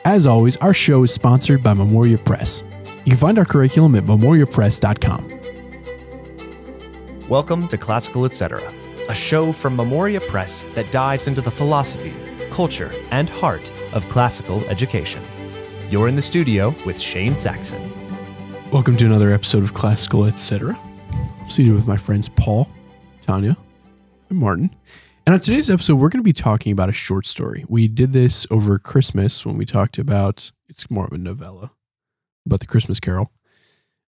As always, our show is sponsored by Memoria Press. You can find our curriculum at memoriapress.com. Welcome to Classical Etc., a show from Memoria Press that dives into the philosophy, culture, and heart of classical education. You're in the studio with Shane Saxon. Welcome to another episode of Classical Etc. I'm seated with my friends Paul, Tanya, and Martin. And on today's episode, we're going to be talking about a short story. We did this over Christmas when we talked about, it's more of a novella, about the Christmas Carol.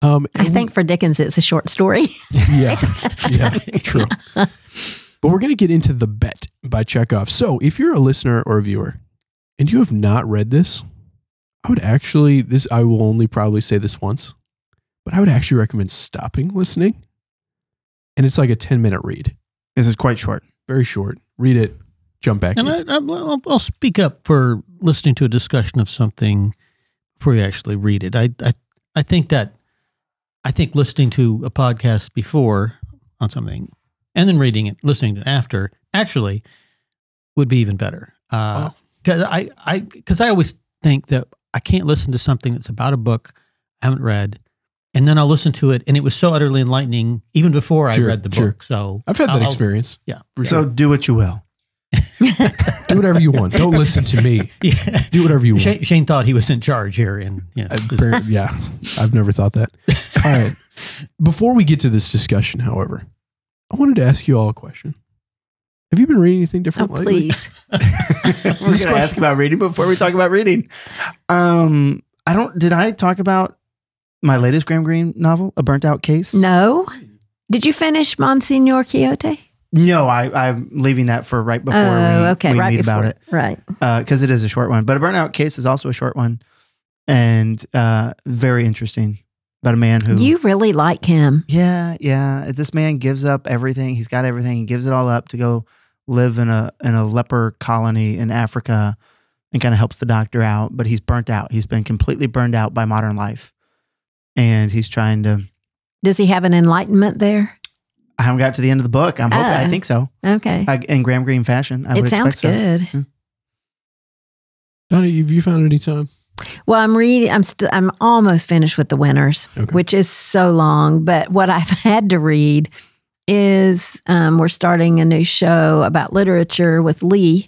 I think for Dickens, it's a short story. Yeah, true. But we're going to get into The Bet by Chekhov. So if you're a listener or a viewer and you have not read this, I will only probably say this once, but I would actually recommend stopping listening. And it's like a 10-minute read. This is quite short. Very short. Read it, jump back in. I'll speak up for listening to a discussion of something before you actually read it. I think listening to a podcast before on something and then reading it, listening to it after, actually would be even better. Because I always think that I can't listen to something that's about a book I haven't read, and then I'll listen to it, and it was so utterly enlightening even before I read the book. So I've had that experience. Yeah. So do what you will. Do whatever you want. Don't listen to me. Yeah. Do whatever you want. Shane thought he was in charge here, and yeah, I've never thought that. All right. Before we get to this discussion, however, I wanted to ask you all a question. Have you been reading anything different lately? Please. We're going to ask about reading before we talk about reading. Did I talk about my latest Graham Greene novel, A Burnt Out Case? No. Did you finish Monsignor Quixote? No, I'm leaving that for right before we meet about it. Right. Because it is a short one. But A Burnt Out Case is also a short one. And very interesting. About a man who... You really like him. Yeah. This man gives up everything. He's got everything. He gives it all up to go live in a leper colony in Africa and kind of helps the doctor out. But he's burnt out. He's been completely burned out by modern life. And he's trying to... Does he have an enlightenment there? I haven't got to the end of the book. I'm hoping. I think so. Okay. In Graham Greene fashion. It sounds good. So. Donnie, have you found any time? Well, I'm reading. I'm almost finished with The Winners, which is so long. But what I've had to read is we're starting a new show about literature with Lee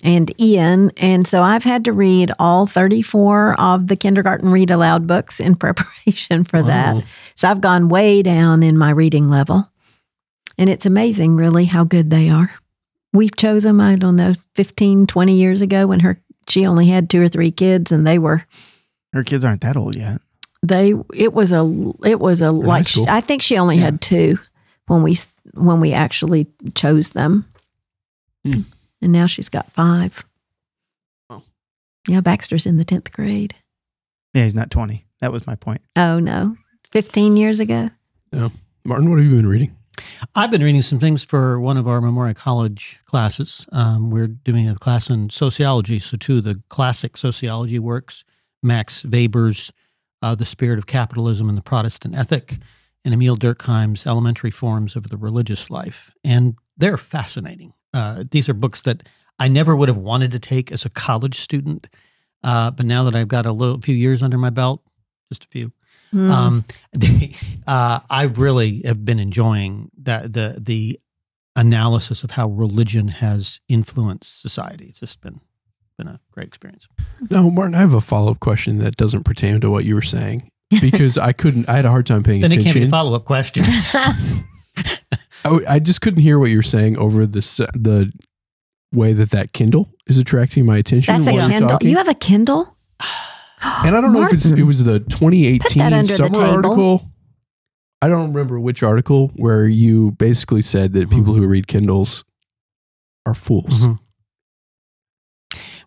and Ian, and so I've had to read all 34 of the kindergarten read aloud books in preparation for that. So I've gone way down in my reading level, and it's amazing, really, how good they are. We chose them, I don't know, 15, 20 years ago when she only had 2 or 3 kids, and they were... Her kids aren't that old yet. It was like, I think she only had 2 when we actually chose them. And now she's got 5. Oh. Yeah, Baxter's in the 10th grade. Yeah, he's not 20. That was my point. Oh, no. 15 years ago? No. Martin, what have you been reading? I've been reading some things for one of our Memoria College classes. We're doing a class in sociology, so 2 of the classic sociology works, Max Weber's The Spirit of Capitalism and the Protestant Ethic, and Emile Durkheim's Elementary Forms of the Religious Life. And they're fascinating. These are books that I never would have wanted to take as a college student, but now that I've got a few years under my belt, just a few, I really have been enjoying the analysis of how religion has influenced society. It's just been a great experience. No, Martin, I have a follow-up question that doesn't pertain to what you were saying, because I had a hard time paying attention. Then it can't be a follow-up question. I just couldn't hear what you were saying over the way that Kindle is attracting my attention. That's a Kindle. You have a Kindle? And I don't know if it was the 2018 summer article. I don't remember which article where you basically said that people who read Kindles are fools.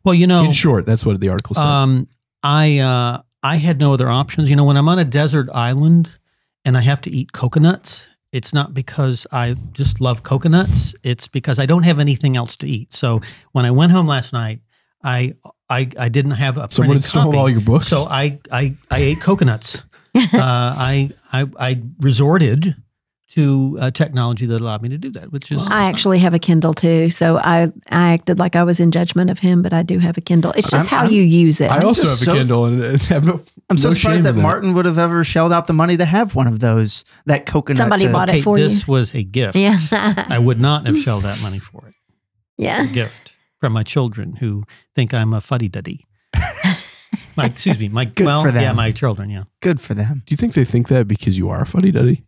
Well, in short, that's what the article said. I had no other options. When I'm on a desert island and I have to eat coconuts, it's not because I just love coconuts. It's because I don't have anything else to eat. So when I went home last night, I didn't have a printed Someone had stolen all your books? So I ate coconuts. I resorted to technology that allowed me to do that, which is I actually have a Kindle too, so I acted like I was in judgment of him, but I do have a Kindle. It's just how you use it. I also have a Kindle and have no. I'm so no surprised shame that in Martin would have ever shelled out the money to have one of those. That coconut. Somebody bought it for you. This was a gift. Yeah. I would not have shelled that money for it. Yeah. A gift from my children who think I'm a fuddy-duddy. Excuse me. For them. Yeah, my children. Yeah. Good for them. Do you think they think that because you are a fuddy-duddy?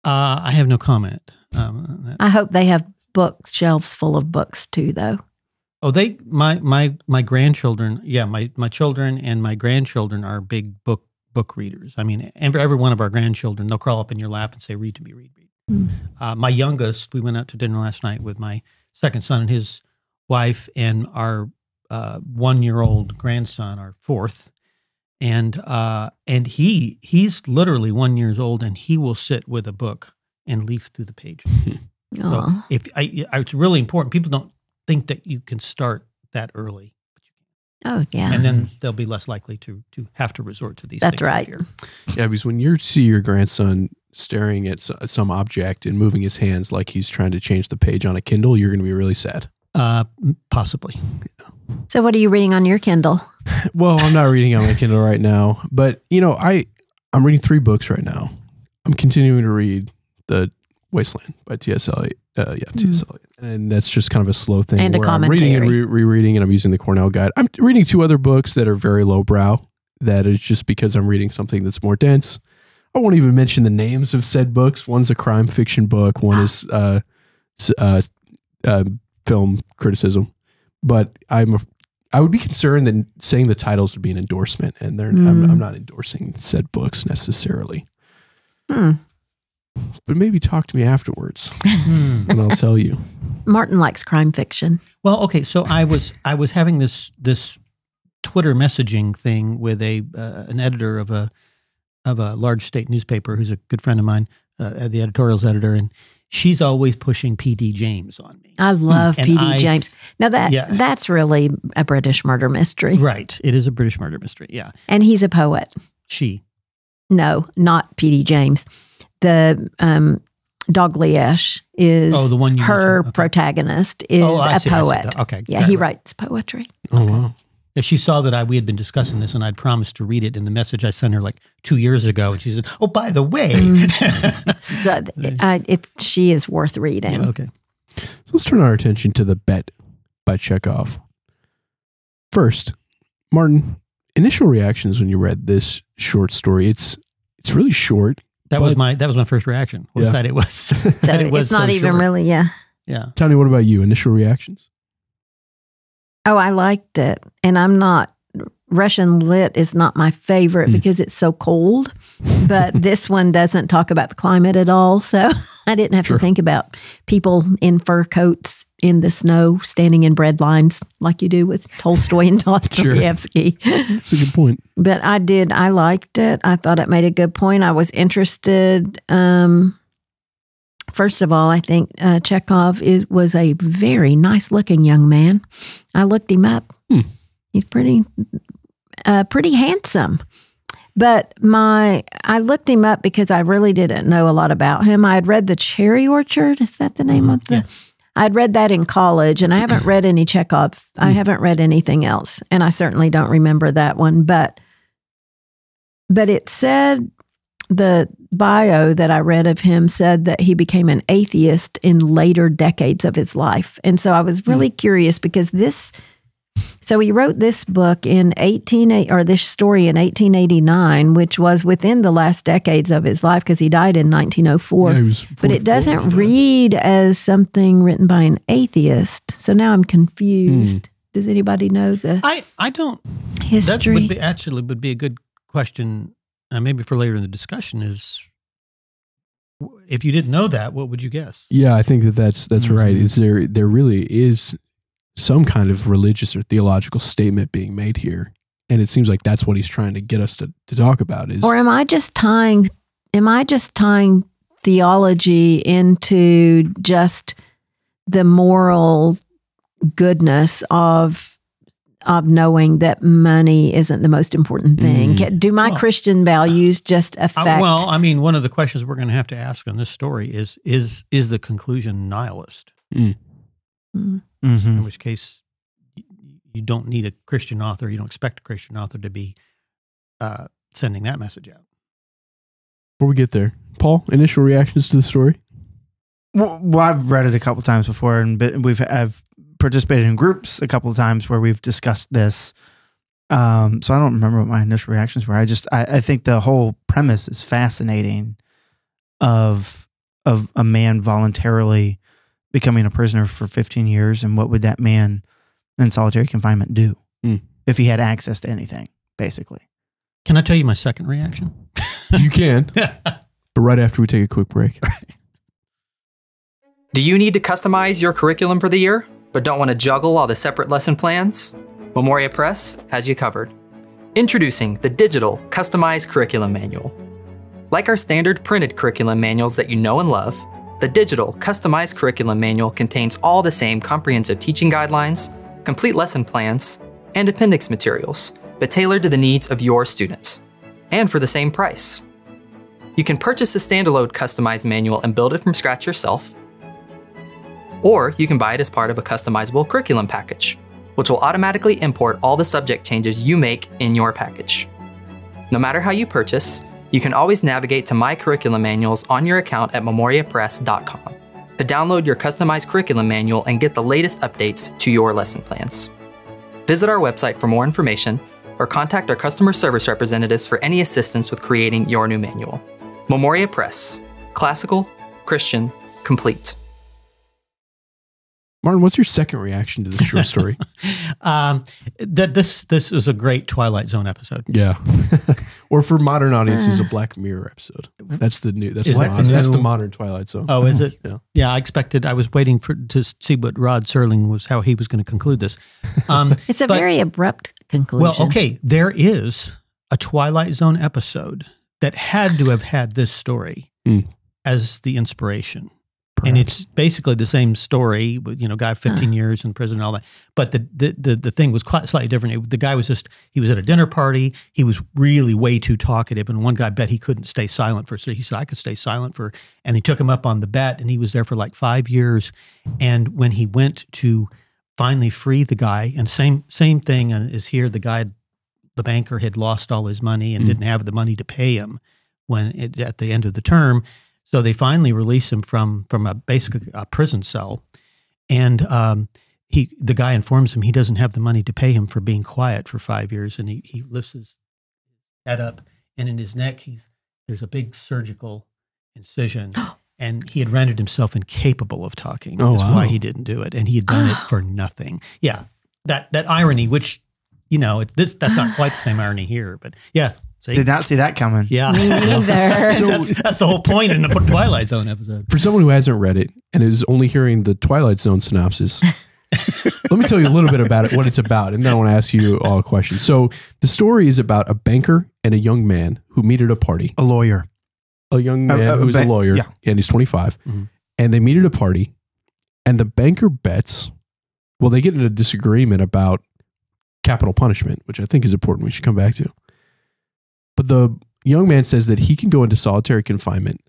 I have no comment. I hope they have bookshelves full of books too, though. Oh, my grandchildren. Yeah, my children and my grandchildren are big book readers. I mean, every one of our grandchildren, they'll crawl up in your lap and say, "Read to me, read." My youngest, we went out to dinner last night with my second son and his wife, and our 1-year-old grandson, our fourth, and he's literally 1 year old, and he will sit with a book and leaf through the pages. So it's really important. People don't think that you can start that early. Oh yeah, and then they'll be less likely to have to resort to these. That's things right. later. Yeah, because when you see your grandson staring at some object and moving his hands like he's trying to change the page on a Kindle, you're going to be really sad. Possibly. So what are you reading on your Kindle? Well, I'm not reading on my Kindle right now, but I'm reading 3 books right now. I'm continuing to read The Wasteland by T.S. Eliot. T.S. Eliot. And that's just kind of a slow thing And a where I'm reading and rereading, and I'm using the Cornell Guide. I'm reading 2 other books that are very lowbrow. That is just because I'm reading something that's more dense. I won't even mention the names of said books. One's a crime fiction book. One is film criticism. But I would be concerned that saying the titles would be an endorsement, and I'm not endorsing said books necessarily. But maybe talk to me afterwards, and I'll tell you. Martin likes crime fiction. Well, okay. So I was having this Twitter messaging thing with an editor of a large state newspaper who's a good friend of mine, the editorials editor, and she's always pushing P.D. James on me. I love P.D. James. Now that's really a British murder mystery. Right. It is a British murder mystery. Yeah. And he's a poet. No, not P.D. James. The Dalgliesh is the one her protagonist is a poet. Okay. Yeah, he writes poetry. Oh, wow. If she saw that we had been discussing this and I'd promised to read it in the message I sent her like 2 years ago, and she said, "Oh, by the way." So she is worth reading. Yeah, okay. So let's turn our attention to The Bet by Chekhov. First, Martin, initial reactions when you read this short story. It's really short. That was my first reaction. Was that it was So that it was it's not so even short. really, yeah. Yeah. Tony, what about you? Initial reactions? Oh, I liked it. And Russian lit is not my favorite because it's so cold. But this one doesn't talk about the climate at all. So I didn't have to think about people in fur coats in the snow standing in bread lines like you do with Tolstoy and Dostoevsky. That's a good point. But I liked it. I thought it made a good point. I was interested. First of all, I think Chekhov was a very nice looking young man. I looked him up. He's pretty handsome. But I looked him up because I really didn't know a lot about him. I had read The Cherry Orchard. Is that the name of the? Yeah. I'd read that in college, and I haven't read any Chekhov. I haven't read anything else, and I certainly don't remember that one. But it said, the bio that I read of him said that he became an atheist in later decades of his life. And so I was really curious because so he wrote this book this story in 1889, which was within the last decades of his life because he died in 1904. Yeah, he was 44, but it doesn't read as something written by an atheist. So now I'm confused. Does anybody know the I don't history? That would be a good question. Maybe for later in the discussion is, if you didn't know that, what would you guess? Yeah, I think that's right. Is there really is some kind of religious or theological statement being made here, and it seems like that's what he's trying to get us to talk about. Or am I just tying theology into just the moral goodness of of knowing that money isn't the most important thing. Do my Christian values just affect? Well, I mean, one of the questions we're going to have to ask on this story is the conclusion nihilist? In which case, you don't need a Christian author. You don't expect a Christian author to be sending that message out. Before we get there, Paul, initial reactions to the story? Well, I've read it a couple times before, and I've participated in groups a couple of times where we've discussed this. So I don't remember what my initial reactions were. I think the whole premise is fascinating of a man voluntarily becoming a prisoner for 15 years, and what would that man in solitary confinement do if he had access to anything, basically. Can I tell you my second reaction? You can, but right after we take a quick break. Do you need to customize your curriculum for the year, but don't want to juggle all the separate lesson plans? Memoria Press has you covered. Introducing the digital Customized Curriculum Manual. Like our standard printed curriculum manuals that you know and love, the digital Customized Curriculum Manual contains all the same comprehensive teaching guidelines, complete lesson plans, and appendix materials, but tailored to the needs of your students, and for the same price. You can purchase a standalone customized manual and build it from scratch yourself, or you can buy it as part of a customizable curriculum package, which will automatically import all the subject changes you make in your package. No matter how you purchase, you can always navigate to My Curriculum Manuals on your account at memoriapress.com to download your customized curriculum manual and get the latest updates to your lesson plans. Visit our website for more information or contact our customer service representatives for any assistance with creating your new manual. Memoria Press. Classical, Christian, complete. Martin, what's your second reaction to this short story? That this is a great Twilight Zone episode. Yeah. Or for modern audiences, a Black Mirror episode. That's the new. That's the modern Twilight Zone. Oh, is it? Yeah. Yeah, I was waiting to see what Rod Serling was, how he was going to conclude this. It's a very abrupt conclusion. Well, okay, there is a Twilight Zone episode that had to have had this story as the inspiration. Perhaps. And it's basically the same story, guy 15 years in prison and all that. But the thing was quite slightly different. The guy was he was at a dinner party. He was really way too talkative. And one guy bet he couldn't stay silent for, so he said, I could stay silent for, and he took him up on the bet, and he was there for like 5 years. And when he went to finally free the guy, and same thing as here, the banker had lost all his money and didn't have the money to pay him at the end of the term. So they finally release him from basically a prison cell, and the guy informs him he doesn't have the money to pay him for being quiet for 5 years, and he lifts his head up, and in his neck there's a big surgical incision, and he had rendered himself incapable of talking. That's why he didn't do it, and he had done it for nothing. Yeah, that irony, which that's not quite the same irony here, but yeah. See? Did not see that coming. Yeah. Me neither. So that's the whole point in the Twilight Zone episode. For someone who hasn't read it and is only hearing the Twilight Zone synopsis, let me tell you a little bit about it, what it's about, and then I want to ask you all a question. So the story is about a banker and a young man who meet at a party. A lawyer. A young man who's a lawyer, and he's 25. Mm-hmm. And they meet at a party, and the banker bets, they get in a disagreement about capital punishment, which I think is important. We should come back to. But the young man says that he can go into solitary confinement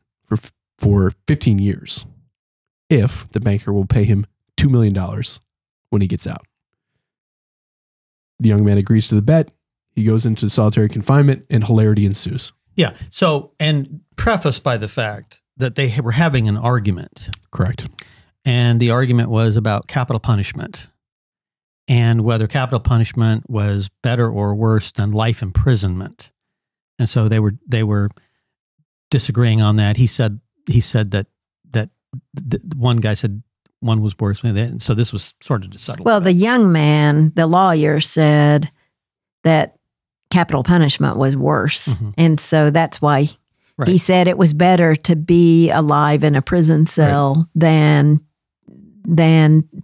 for 15 years if the banker will pay him $2 million when he gets out. The young man agrees to the bet. He goes into solitary confinement, and hilarity ensues. Yeah. So, and prefaced by the fact that they were having an argument. Correct. And the argument was about capital punishment and whether capital punishment was better or worse than life imprisonment. And so they were disagreeing on that. He said that one guy said one was worse. And so this was sort of to settle. Well, the young man, the lawyer, said that capital punishment was worse. Mm-hmm. And so that's why he said it was better to be alive in a prison cell than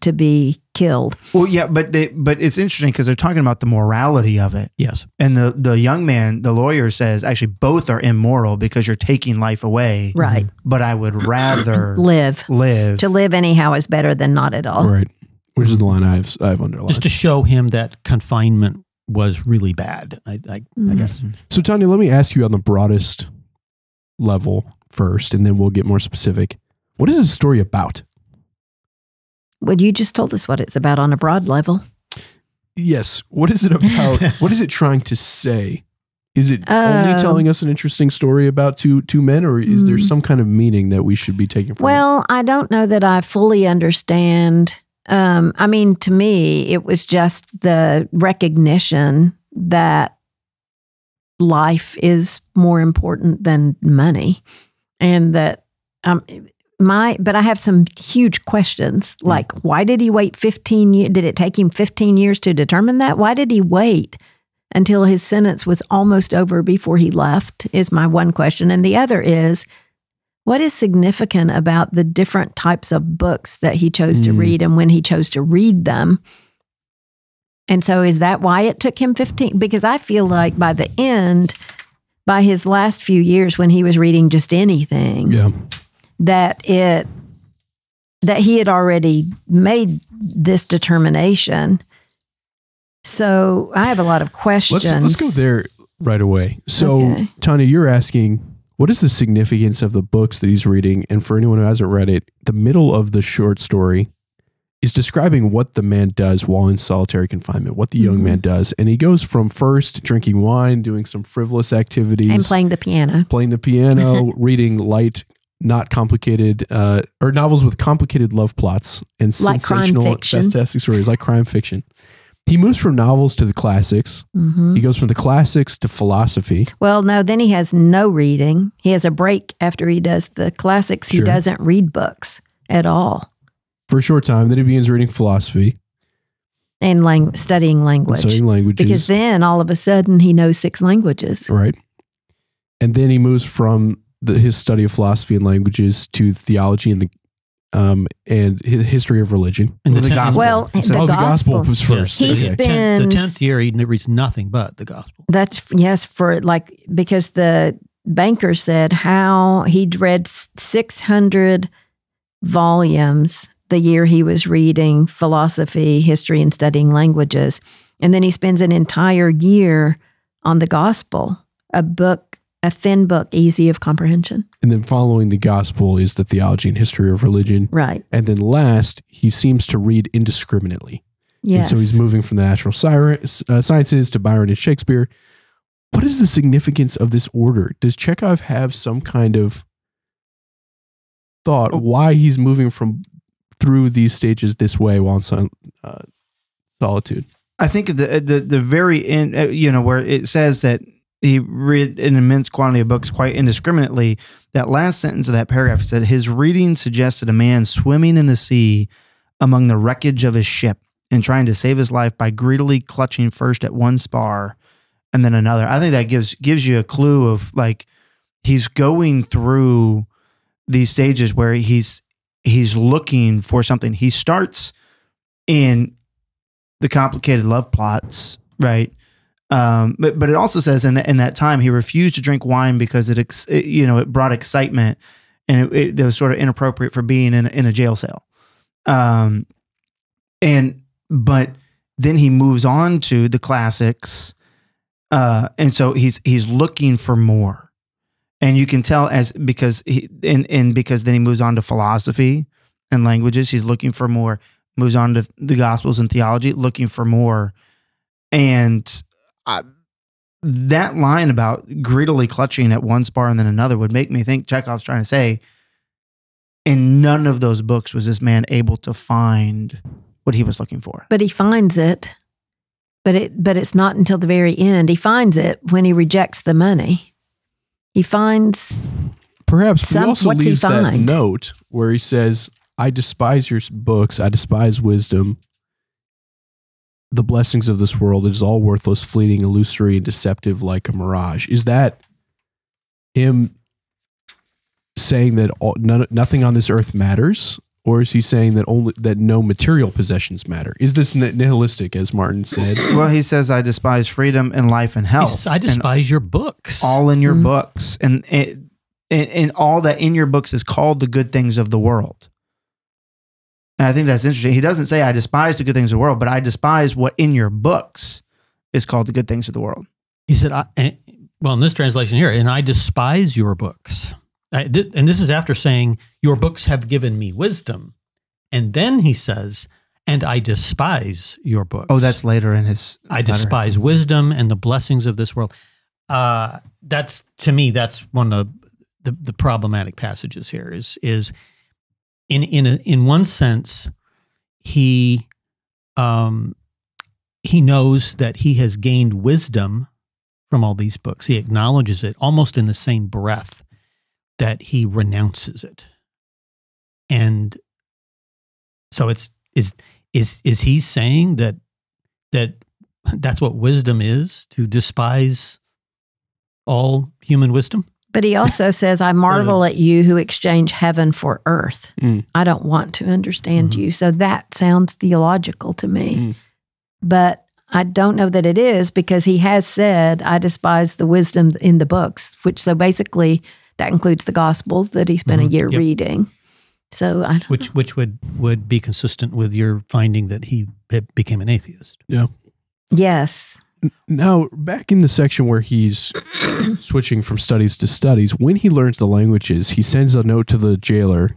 to be killed. Well, yeah, but it's interesting because they're talking about the morality of it. Yes. And the young man, the lawyer, says actually both are immoral because you're taking life away. Right. But I would rather live. To live anyhow is better than not at all. Right. Which is the line I've underlined. Just to show him that confinement was really bad. I guess. So, Tanya, let me ask you on the broadest level first, and then we'll get more specific. What is this story about? Well, you just told us what it's about on a broad level. Yes. What is it about? What is it trying to say? Is it only telling us an interesting story about two men, or is there some kind of meaning that we should be taking from it? I don't know that I fully understand. I mean, to me, it was just the recognition that life is more important than money, and that but I have some huge questions, like why did he wait 15 years? Did it take him 15 years to determine that? Why did he wait until his sentence was almost over before he left is my one question. And the other is, what is significant about the different types of books that he chose to read and when he chose to read them? And so is that why it took him 15? Because I feel like by the end, by his last few years when he was reading just anything, that he had already made this determination. So I have a lot of questions. Let's go there right away. So, Tanya, you're asking, what is the significance of the books that he's reading? And for anyone who hasn't read it, the middle of the short story is describing what the man does while in solitary confinement, what the young man does. And he goes from first drinking wine, doing some frivolous activities. And playing the piano. Reading light, not complicated, or novels with complicated love plots and like sensational, fantastic stories, like crime fiction. He moves from novels to the classics. He goes from the classics to philosophy. Well, no, then he has no reading. He has a break after he does the classics. He doesn't read books at all. For a short time. Then he begins reading philosophy. And studying language. Studying languages. Because then all of a sudden he knows 6 languages. Right. And then he moves from his study of philosophy and languages to theology and his history of religion. And the gospel. Well, the gospel was first. He spends the 10th year, he reads nothing but the gospel. That's, because the banker said how he'd read 600 volumes the year he was reading philosophy, history, and studying languages. And then he spends an entire year on the gospel, a thin book, easy of comprehension. And then following the gospel is the theology and history of religion. Right. And then last, he seems to read indiscriminately. Yes. And so he's moving from the natural sciences to Byron and Shakespeare. What is the significance of this order? Does Chekhov have some kind of thought why he's moving through these stages this way while in solitude? I think at the very end, where it says that he read an immense quantity of books quite indiscriminately. That last sentence of that paragraph said, his reading suggested a man swimming in the sea among the wreckage of his ship and trying to save his life by greedily clutching first at one spar and then another. I think that gives you a clue of like, he's going through these stages where he's looking for something. He starts in the complicated love plots, right? But it also says in that time he refused to drink wine because it brought excitement and it was sort of inappropriate for being in a jail cell. But then he moves on to the classics, and so he's looking for more, and you can tell because then he moves on to philosophy and languages. He's looking for more. Moves on to the Gospels and theology, looking for more, and that line about greedily clutching at one spar and then another would make me think Chekhov's trying to say, in none of those books was this man able to find what he was looking for. But he finds it, but it's not until the very end. He finds it when he rejects the money. He finds perhaps he also leaves that find? note where he says, I despise your books, I despise wisdom. The blessings of this world is all worthless, fleeting, illusory, and deceptive like a mirage. Is that him saying that nothing on this earth matters? Or is he saying that no material possessions matter? Is this nihilistic, as Martin said? Well, he says, I despise freedom and life and health. He says, I despise your books. All in your books. And all that in your books is called the good things of the world. And I think that's interesting. He doesn't say, I despise the good things of the world, but I despise what in your books is called the good things of the world. He said, well, in this translation here, and I despise your books. And this is after saying, your books have given me wisdom. And then he says, and I despise your books. Oh, that's later in his I letter. despise wisdom and the blessings of this world. That's, to me, that's one of the problematic passages here is in one sense, he knows that he has gained wisdom from all these books. He acknowledges it almost in the same breath that he renounces it. And so is he saying that that's what wisdom is, to despise all human wisdom? But he also says, I marvel at you who exchange heaven for earth. I don't want to understand you. So that sounds theological to me. But I don't know that it is, because he has said, I despise the wisdom in the books, so basically that includes the Gospels that he spent a year reading. So I don't know. Which would be consistent with your finding that he became an atheist. Yeah. Yes. Now, back in the section where he's switching from studies to studies, when he learns the languages, he sends a note to the jailer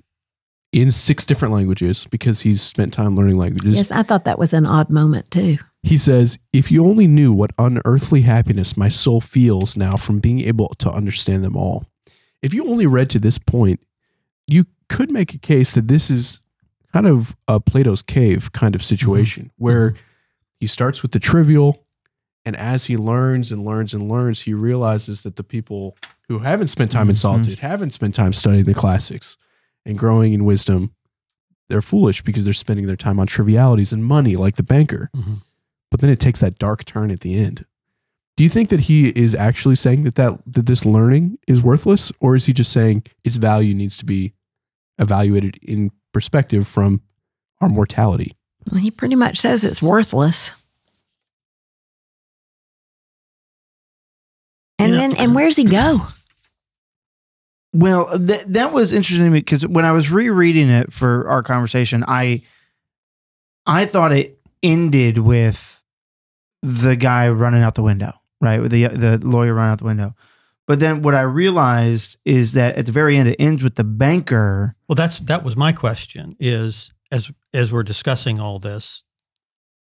in 6 different languages because he's spent time learning languages. Yes, I thought that was an odd moment too. He says, if you only knew what unearthly happiness my soul feels now from being able to understand them all. If you only read to this point, you could make a case that this is kind of a Plato's cave kind of situation where he starts with the trivial, and as he learns and learns and learns, he realizes that the people who haven't spent time in solitude, haven't spent time studying the classics and growing in wisdom, they're foolish because they're spending their time on trivialities and money like the banker. But then it takes that dark turn at the end. Do you think that he is actually saying that this learning is worthless, or is he just saying its value needs to be evaluated in perspective from our mortality? Well, he pretty much says it's worthless. And where's he go? Well, that was interesting to me because when I was rereading it for our conversation, I thought it ended with the guy running out the window, right? With the lawyer running out the window. But then what I realized is that at the very end, it ends with the banker. Well, that was my question. Is as we're discussing all this,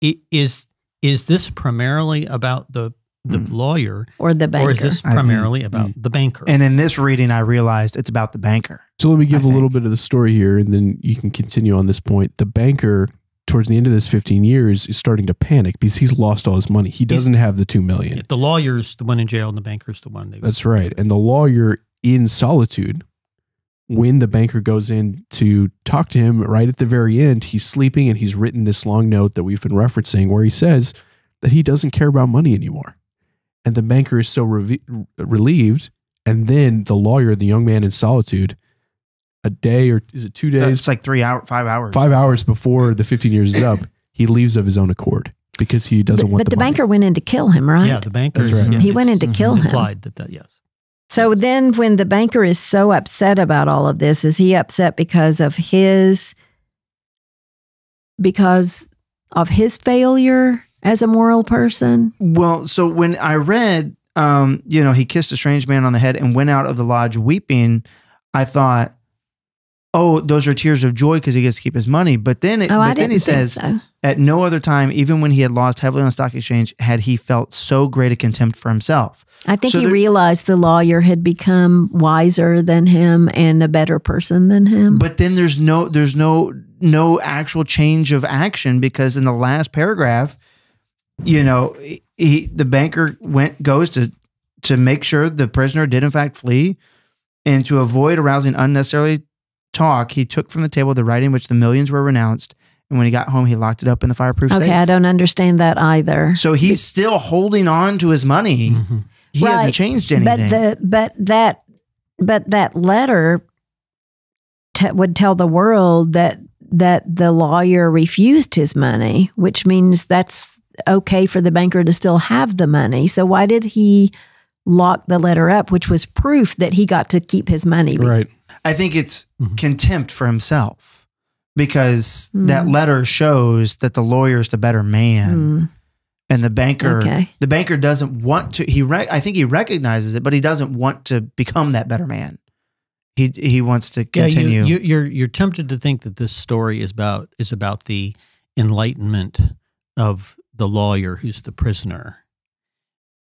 is this primarily about the lawyer or the banker, or is this primarily about the banker? And in this reading, I realized it's about the banker. So let me give a little bit of the story here, and then you can continue on this point. The banker, towards the end of this 15 years, is starting to panic because he's lost all his money. He doesn't have the $2 million. The lawyer's the one in jail, and the banker's the one. That's right. And the lawyer in solitude, when the banker goes in to talk to him right at the very end, he's sleeping, and he's written this long note that we've been referencing where he says that he doesn't care about money anymore. And the banker is so relieved. And then the lawyer, the young man in solitude, a day, or is it 2 days? It's like 5 hours. 5 hours before the 15 years is up, he leaves of his own accord because he doesn't want the money. But the banker went in to kill him, right? Yeah, the banker. That's right. Yeah, he went in to kill him. Implied that, yes. So then when the banker is so upset about all of this, is he upset because of his failure as a moral person? Well, so when I read, he kissed a strange man on the head and went out of the lodge weeping, I thought, oh, those are tears of joy because he gets to keep his money. But then, he says, at no other time, even when he had lost heavily on the stock exchange, had he felt so great a contempt for himself. I think he realized the lawyer had become wiser than him and a better person than him. But then there's no actual change of action, because in the last paragraph, the banker goes to make sure the prisoner did in fact flee, and to avoid arousing unnecessarily talk, he took from the table the writing which the millions were renounced, and when he got home, he locked it up in the fireproof safe. Okay, I don't understand that either. So he's still holding on to his money. He hasn't changed anything. But that letter would tell the world that the lawyer refused his money, which means that's okay for the banker to still have the money. So why did he lock the letter up, which was proof that he got to keep his money? Right. I think it's contempt for himself, because that letter shows that the lawyer's the better man. And the banker doesn't want to, I think he recognizes it, but he doesn't want to become that better man. He wants to continue. You're tempted to think that this story is about the enlightenment of the lawyer who's the prisoner.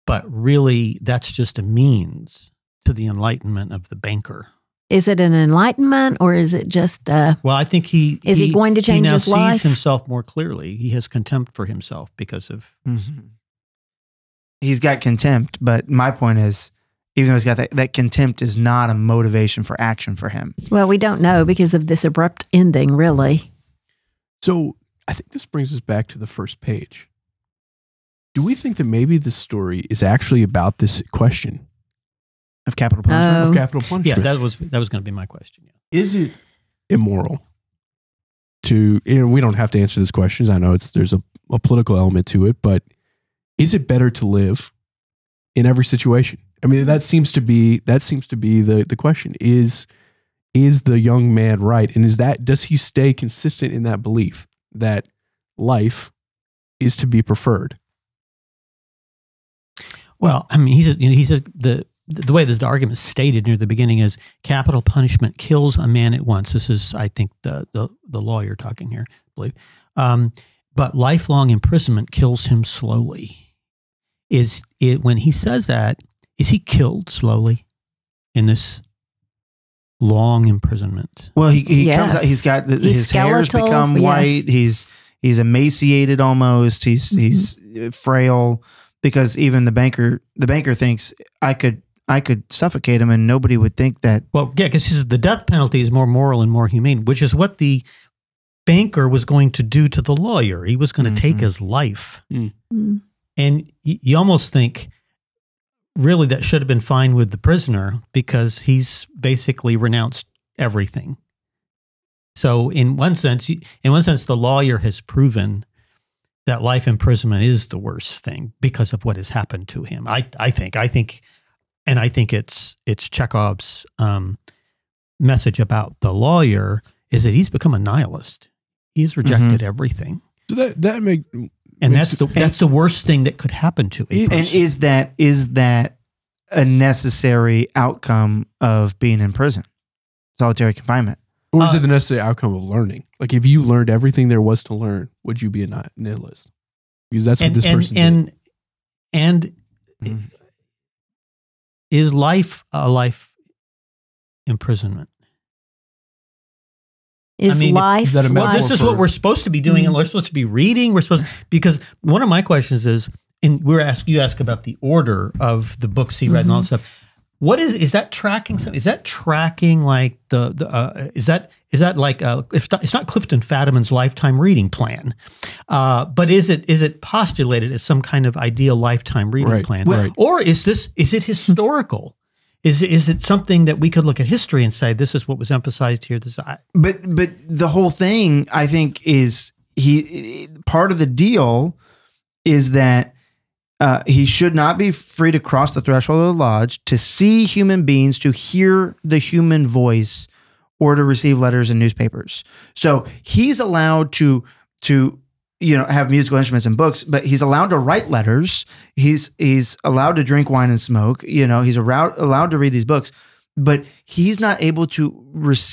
But really, that's just a means to the enlightenment of the banker. Is it an enlightenment, or is it just well, I think he going to change his life? He now sees himself more clearly. He has contempt for himself because of... He's got contempt, but my point is, even though he's got that contempt is not a motivation for action for him. Well, we don't know because of this abrupt ending, really. So I think this brings us back to the first page. Do we think that maybe this story is actually about this question? Of capital punishment? Of capital punishment. Yeah, that was going to be my question. Yeah. Is it immoral to, we don't have to answer this question. I know there's a political element to it, but is it better to live in every situation? I mean, that seems to be the question. Is the young man right? And does he stay consistent in that belief that life is to be preferred? Well, I mean, he says the way this argument is stated near the beginning is capital punishment kills a man at once. This is, I think, the lawyer talking here, I believe. But lifelong imprisonment kills him slowly. When he says that, is he killed slowly in this long imprisonment? Well, he comes out. He's got his hair's become white. He's emaciated almost. He's frail because even the banker thinks I could suffocate him and nobody would think that. Well, yeah, because the death penalty is more moral and more humane, which is what the banker was going to do to the lawyer. He was going to take his life. And you almost think, really, that should have been fine with the prisoner because he's basically renounced everything. So in one sense, the lawyer has proven that life imprisonment is the worst thing because of what has happened to him. I think it's Chekhov's message about the lawyer is that he's become a nihilist. He's rejected everything. So that's the worst thing that could happen to a person. And is that a necessary outcome of being in prison, solitary confinement, or is it the necessary outcome of learning? Like, if you learned everything there was to learn, would you be a nihilist? Because that's what this person did. And is life a life imprisonment? Is that well, this is what we're supposed to be doing, and we're supposed to be reading. Because one of my questions is, and you ask about the order of the books he read and all that stuff. What is that tracking? Is that tracking like is that like it's not Clifton Fadiman's lifetime reading plan, but is it postulated as some kind of ideal lifetime reading plan, or is it historical? Is it something that we could look at history and say this is what was emphasized here? But the whole thing, I think, is part of the deal is that he should not be free to cross the threshold of the lodge, to see human beings, to hear the human voice, or to receive letters and newspapers. So he's allowed to have musical instruments and books, but he's allowed to write letters. He's allowed to drink wine and smoke. He's allowed to read these books, but he's not able to.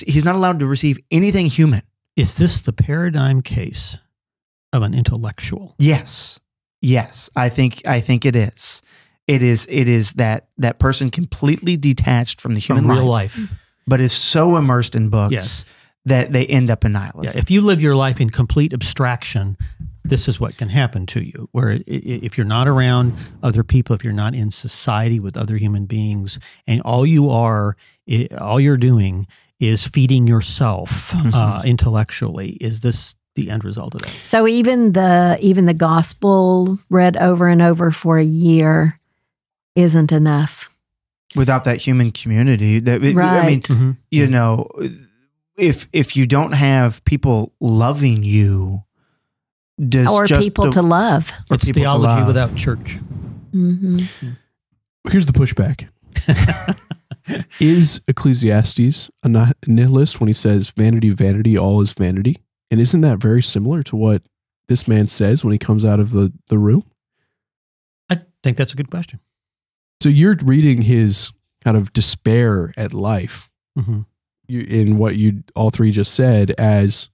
He's not allowed to receive anything human. Is this the paradigm case of an intellectual? Yes. I think it is. It is that person completely detached from the human real life, but is so immersed in books that they end up in nihilism. Yeah, if you live your life in complete abstraction, this is what can happen to you. Where if you're not around other people, if you're not in society with other human beings, and all you're doing is feeding yourself intellectually, is this the end result of that? So even the gospel read over and over for a year isn't enough without that human community. I mean, if you don't have people loving you, people to love, it's theology without church. Here's the pushback. Is Ecclesiastes a nihilist when he says, vanity, vanity, all is vanity? And isn't that very similar to what this man says when he comes out of the room? I think that's a good question. So you're reading his kind of despair at life in what you all three just said as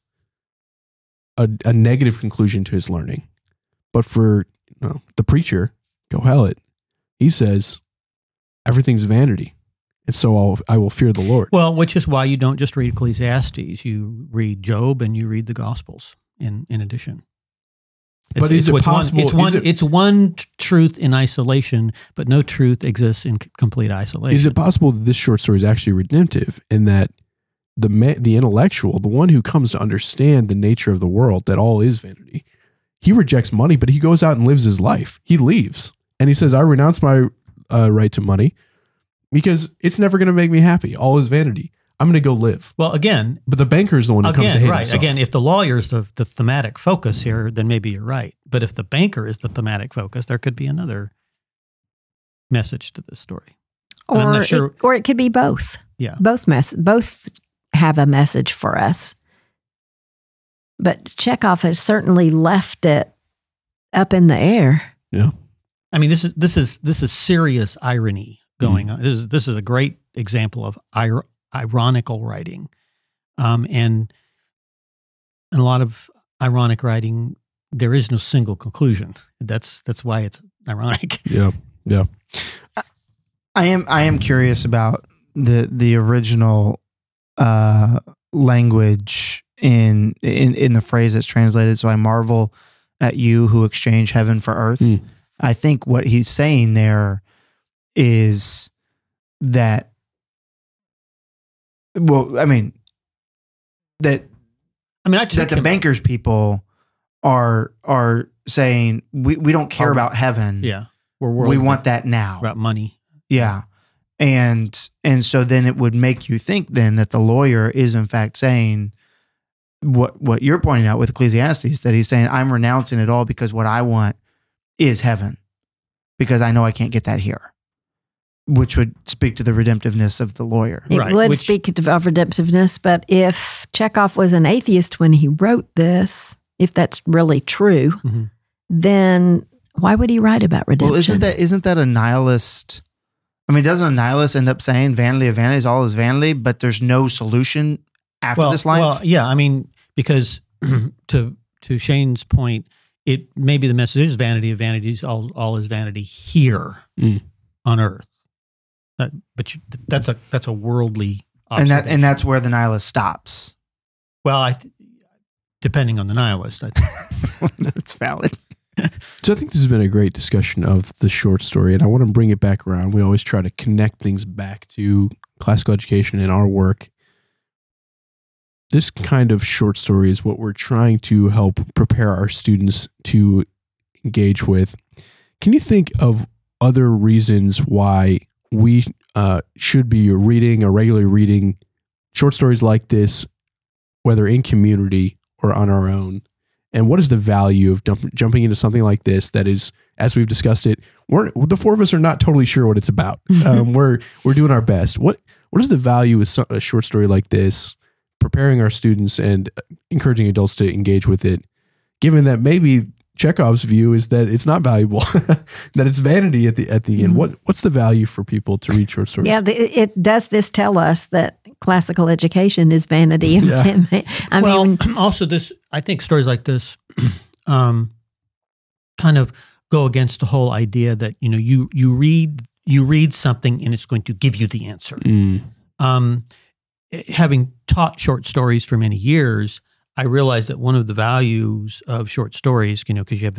a negative conclusion to his learning. But for the preacher, Kohelet, he says, everything's vanity. And so I will fear the Lord. Well, which is why you don't just read Ecclesiastes. You read Job and you read the Gospels in addition. But is it possible? It's one truth in isolation, but no truth exists in complete isolation. Is it possible that this short story is actually redemptive in that the intellectual, the one who comes to understand the nature of the world, that all is vanity, he rejects money, but he goes out and lives his life. He leaves and he says, I renounce my right to money because it's never going to make me happy. All is vanity. I'm going to go live. Well, again, but the banker is the one who comes to hate himself. Again, if the lawyer is the thematic focus here, then maybe you're right. But if the banker is the thematic focus, there could be another message to this story. Or I'm not sure. Or it could be both. Yeah, both have a message for us. But Chekhov has certainly left it up in the air. Yeah, I mean, this is serious irony going on. This is a great example of ironical writing, and a lot of ironic writing, there is no single conclusion. That's why it's ironic. Yeah. I am curious about the original language in the phrase that's translated. So I marvel at you who exchange heaven for earth. I think what he's saying there is that. Well, I mean, that the bankers people are saying we don't care about heaven. Yeah, we want that now. About money. Yeah, and so then it would make you think then that the lawyer is in fact saying what you're pointing out with Ecclesiastes, that he's saying I'm renouncing it all because what I want is heaven, because I know I can't get that here. Which would speak to the redemptiveness of the lawyer. It would speak of redemptiveness, but if Chekhov was an atheist when he wrote this, if that's really true, then why would he write about redemption? Well, isn't that a nihilist? I mean, doesn't a nihilist end up saying vanity of vanities, all is vanity, but there's no solution after this life? Well, yeah, I mean, because to Shane's point, it maybe the message is vanity of vanities, all is vanity here on earth. But that's a worldly observation. And that's where the nihilist stops. Well, depending on the nihilist, I think that's valid. So I think this has been a great discussion of the short story, and I want to bring it back around. We always try to connect things back to classical education and our work. This kind of short story is what we're trying to help prepare our students to engage with. Can you think of other reasons why we should be reading or regularly reading short stories like this, whether in community or on our own? And what is the value of jumping into something like this that is, as we've discussed it, the four of us are not totally sure what it's about. We're doing our best. What is the value of a short story like this, preparing our students and encouraging adults to engage with it, given that maybe Chekhov's view is that it's not valuable, that it's vanity at the end. What's the value for people to read short stories? Yeah, does this tell us that classical education is vanity? Yeah. I mean, also I think stories like this kind of go against the whole idea that you read something and it's going to give you the answer. Having taught short stories for many years, I realized that one of the values of short stories, because you have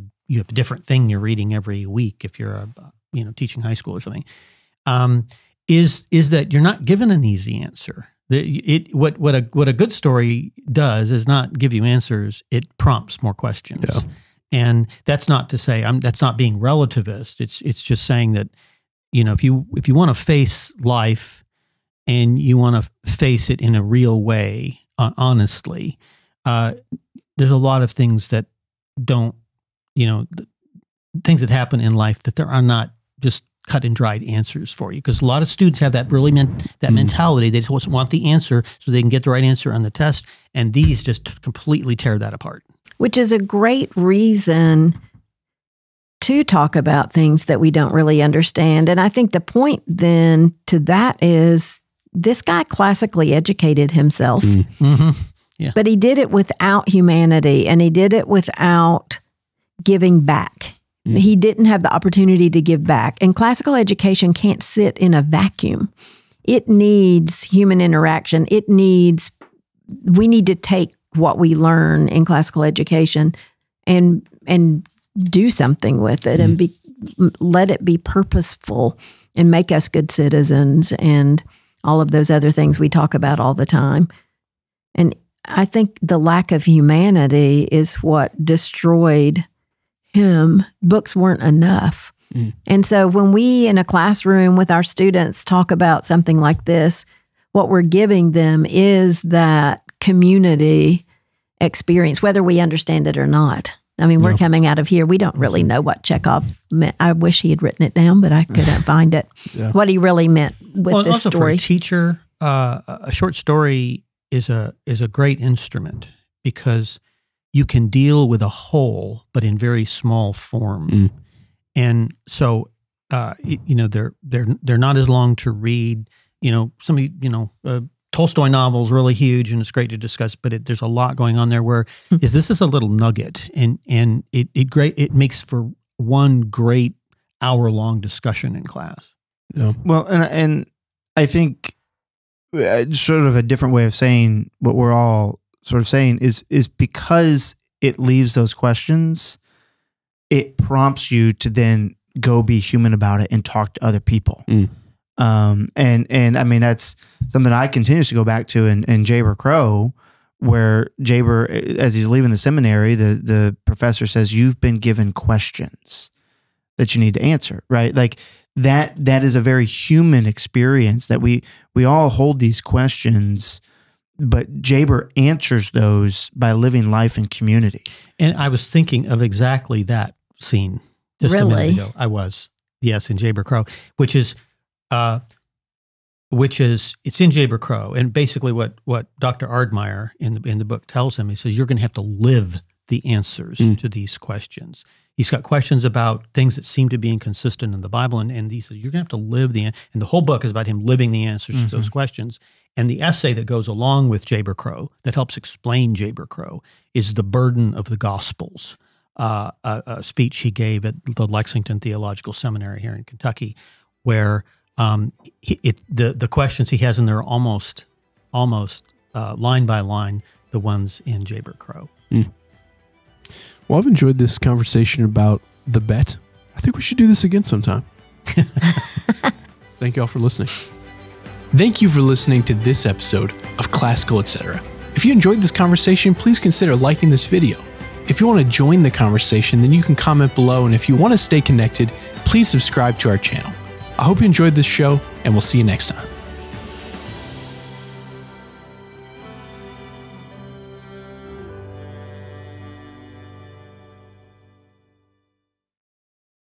a different thing you're reading every week if you're teaching high school or something, is that you're not given an easy answer. What a good story does is not give you answers; it prompts more questions. Yeah. And that's not to say that's not being relativist. It's just saying that if you want to face life and you want to face it in a real way, honestly. There's a lot of things that don't, things that happen in life that there are not just cut and dried answers for you, because a lot of students have that mentality. They just want the answer so they can get the right answer on the test, and these just completely tear that apart. Which is a great reason to talk about things that we don't really understand. And I think the point then to that is this guy classically educated himself, but he did it without humanity, and he did it without giving back. He didn't have the opportunity to give back. And classical education can't sit in a vacuum. It needs human interaction. We need to take what we learn in classical education and do something with it and let it be purposeful and make us good citizens and all of those other things we talk about all the time. And I think the lack of humanity is what destroyed him. Books weren't enough. And so when we in a classroom with our students talk about something like this, what we're giving them is that community experience, whether we understand it or not. I mean, we're coming out of here. We don't really know what Chekhov meant. I wish he had written it down, but I couldn't find it. What he really meant with this also story. For a teacher, a short story is a great instrument because you can deal with a whole, but in very small form. And so, they're not as long to read. Tolstoy novel is really huge and it's great to discuss, but there's a lot going on there where this is a little nugget and it makes for one great hour-long discussion in class. Yeah. Well, and I think sort of a different way of saying what we're all sort of saying is because it leaves those questions, it prompts you to then go be human about it and talk to other people. And I mean, that's something I continue to go back to in Jaber Crow, where Jaber, as he's leaving the seminary, the professor says, you've been given questions that you need to answer, right? Like that is a very human experience that we all hold these questions, but Jaber answers those by living life in community. And I was thinking of exactly that scene just a minute ago. I was, yes, in Jaber Crow, which is it's in Jaber Crow, and basically what Dr. Ardmeyer in the book tells him, he says you're going to have to live the answers to these questions. He's got questions about things that seem to be inconsistent in the Bible, and he says you're going to have to live and the whole book is about him living the answers to those questions. And the essay that goes along with Jaber Crow that helps explain Jaber Crow is The Burden of the Gospels, a speech he gave at the Lexington Theological Seminary here in Kentucky, where the questions he has in there are almost line by line the ones in Jaber Crow. Well, I've enjoyed this conversation about The Bet. I think we should do this again sometime. Thank you all for listening. Thank you for listening to this episode of Classical Etc. If you enjoyed this conversation, please consider liking this video. If you want to join the conversation, then you can comment below, and if you want to stay connected, please subscribe to our channel. I hope you enjoyed this show, and we'll see you next time.